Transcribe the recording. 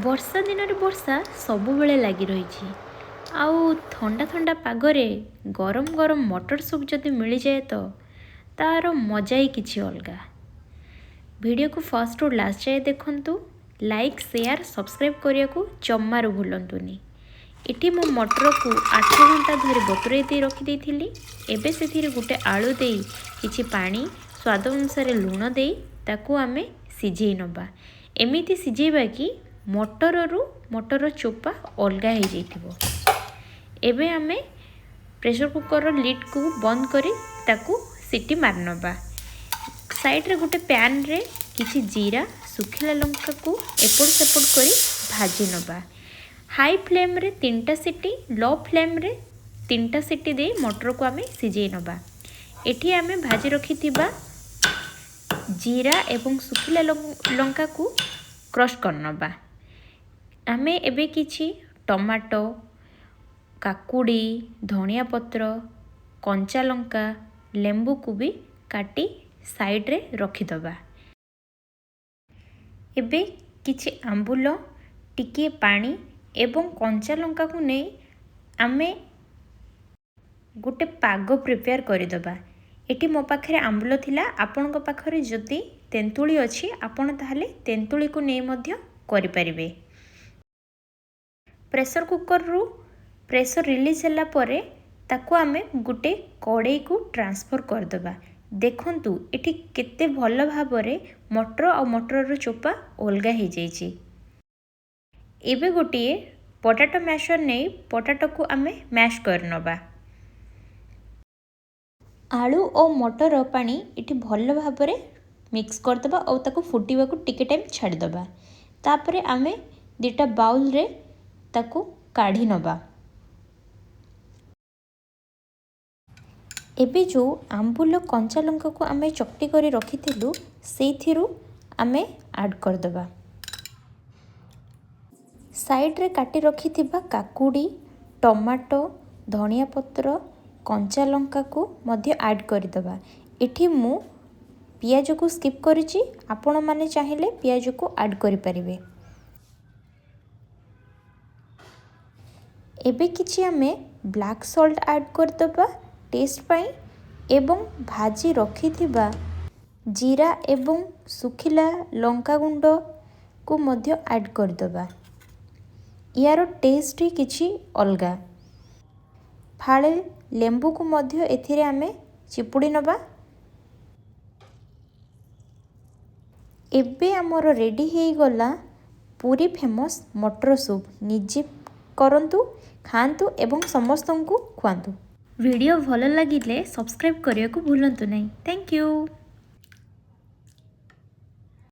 ବର୍ଷା ଦିନରେ ବର୍ଷା ସବୁବେଳେ ଲାଗି ରହିଛି। ଆଉ ଥଣ୍ଡା ଥଣ୍ଡା ପାଗରେ ଗରମ ଗରମ ମଟର ସୁପ୍ ଯଦି ମିଳିଯାଏ ତ ତା'ର ମଜା ହିଁ କିଛି ଅଲଗା। ଭିଡ଼ିଓକୁ ଫାର୍ଷ୍ଟରୁ ଲାଷ୍ଟ ଯାଏ ଦେଖନ୍ତୁ। ଲାଇକ୍ ସେୟାର ସବସ୍କ୍ରାଇବ୍ କରିବାକୁ ଜମାରୁ ଭୁଲନ୍ତୁନି। ଏଠି ମୁଁ ମଟରକୁ 8 ଘଣ୍ଟା ଧରି ବତୁରେଇ ଦେଇ ରଖିଦେଇଥିଲି। ଏବେ ସେଥିରେ ଗୋଟେ ଆଳୁ ଦେଇ କିଛି ପାଣି ସ୍ୱାଦ ଅନୁସାରେ ଲୁଣ ଦେଇ ତାକୁ ଆମେ ସିଝେଇ ନେବା। ଏମିତି ସିଝେଇବା କି ମଟରର ଚୋପା ଅଲଗା ହେଇଯାଇଥିବ। ଏବେ ଆମେ ପ୍ରେସର କୁକରର ଲିଡ୍କୁ ବନ୍ଦ କରି ତାକୁ ସିଟି ମାରି ନେବା। ସାଇଡ଼୍ରେ ଗୋଟେ ପ୍ୟାନ୍ରେ କିଛି ଜିରା ଶୁଖିଲା ଲଙ୍କାକୁ ଏପଟ ସେପଟ କରି ଭାଜି ନେବା। ହାଇ ଫ୍ଲେମ୍ରେ 3ଟା ସିଟି, ଲୋ ଫ୍ଲେମ୍ରେ 3ଟା ସିଟି ଦେଇ ମଟରକୁ ଆମେ ସିଝେଇ ନେବା। ଏଠି ଆମେ ଭାଜି ରଖିଥିବା ଜିରା ଏବଂ ଶୁଖିଲା ଲଙ୍କାକୁ କ୍ରଶ୍ କରିନେବା। ଆମେ ଏବେ କିଛି ଟମାଟୋ, କାକୁଡ଼ି, ଧନିଆ ପତ୍ର, କଞ୍ଚା ଲଙ୍କା, ଲେମ୍ବୁକୁ ବି କାଟି ସାଇଡ଼୍ରେ ରଖିଦେବା। ଏବେ କିଛି ଆମ୍ବୁଲ, ଟିକିଏ ପାଣି ଏବଂ କଞ୍ଚା ଲଙ୍କାକୁ ନେଇ ଆମେ ଗୋଟେ ପାଗ ପ୍ରିପେୟାର କରିଦେବା। ଏଠି ମୋ ପାଖରେ ଆମ୍ବୁଲ ଥିଲା, ଆପଣଙ୍କ ପାଖରେ ଯଦି ତେନ୍ତୁଳି ଅଛି ଆପଣ ତାହେଲେ ତେନ୍ତୁଳିକୁ ନେଇ ମଧ୍ୟ କରିପାରିବେ। ପ୍ରେସର କୁକରରୁ ପ୍ରେସର ରିଲିଜ୍ ହେଲା ପରେ ତାକୁ ଆମେ ଗୋଟେ କଡ଼େଇକୁ ଟ୍ରାନ୍ସଫର୍ କରିଦେବା। ଦେଖନ୍ତୁ ଏଠି କେତେ ଭଲ ଭାବରେ ମଟର ଆଉ ମଟରର ଚୋପା ଅଲଗା ହେଇଯାଇଛି। ଏବେ ଗୋଟିଏ ପଟାଟୋ ମ୍ୟାଶର ନେଇ ପଟାଟୋକୁ ଆମେ ମ୍ୟାଶ୍ କରିନେବା। ଆଳୁ ଓ ମଟର ପାଣି ଏଠି ଭଲ ଭାବରେ ମିକ୍ସ କରିଦେବା ଆଉ ତାକୁ ଫୁଟିବାକୁ ଟିକେ ଟାଇମ୍ ଛାଡ଼ିଦେବା। ତାପରେ ଆମେ 2ଟା ବାଉଲରେ ତାକୁ କାଢ଼ି ନେବା। ଏବେ ଯେଉଁ ଆମ୍ବୁଲ କଞ୍ଚା ଲଙ୍କାକୁ ଆମେ ଚକଟି କରି ରଖିଥିଲୁ ସେଇଥିରୁ ଆମେ ଆଡ଼୍ କରିଦେବା। ସାଇଡ଼୍ରେ କାଟି ରଖିଥିବା କାକୁଡ଼ି, ଟମାଟୋ, ଧନିଆ ପତ୍ର, କଞ୍ଚା ଲଙ୍କାକୁ ମଧ୍ୟ ଆଡ଼୍ କରିଦେବା। ଏଠି ମୁଁ ପିଆଜକୁ ସ୍କିପ୍ କରିଛି, ଆପଣମାନେ ଚାହିଁଲେ ପିଆଜକୁ ଆଡ଼୍ କରିପାରିବେ। ଏବେ କିଛି ଆମେ ବ୍ଲାକ୍ ସଲ୍ଟ ଆଡ଼୍ କରିଦେବା ଟେଷ୍ଟ ପାଇଁ ଏବଂ ଭାଜି ରଖିଥିବା ଜିରା ଏବଂ ଶୁଖିଲା ଲଙ୍କା ଗୁଣ୍ଡକୁ ମଧ୍ୟ ଆଡ଼୍ କରିଦେବା। ୟାର ଟେଷ୍ଟ ହିଁ କିଛି ଅଲଗା। ଫାଳେ ଲେମ୍ବୁକୁ ମଧ୍ୟ ଏଥିରେ ଆମେ ଚିପୁଡ଼ି ନେବା। ଏବେ ଆମର ରେଡ଼ି ହେଇଗଲା ପୁରୀ ଫେମସ୍ ମଟର ସୁପ୍। ନିଜେ କରନ୍ତୁ, ଖାଆନ୍ତୁ ଏବଂ ସମସ୍ତଙ୍କୁ ଖୁଆନ୍ତୁ। ଭିଡ଼ିଓ ଭଲ ଲାଗିଲେ ସବସ୍କ୍ରାଇବ୍ କରିବାକୁ ଭୁଲନ୍ତୁ ନାହିଁ। Thank you.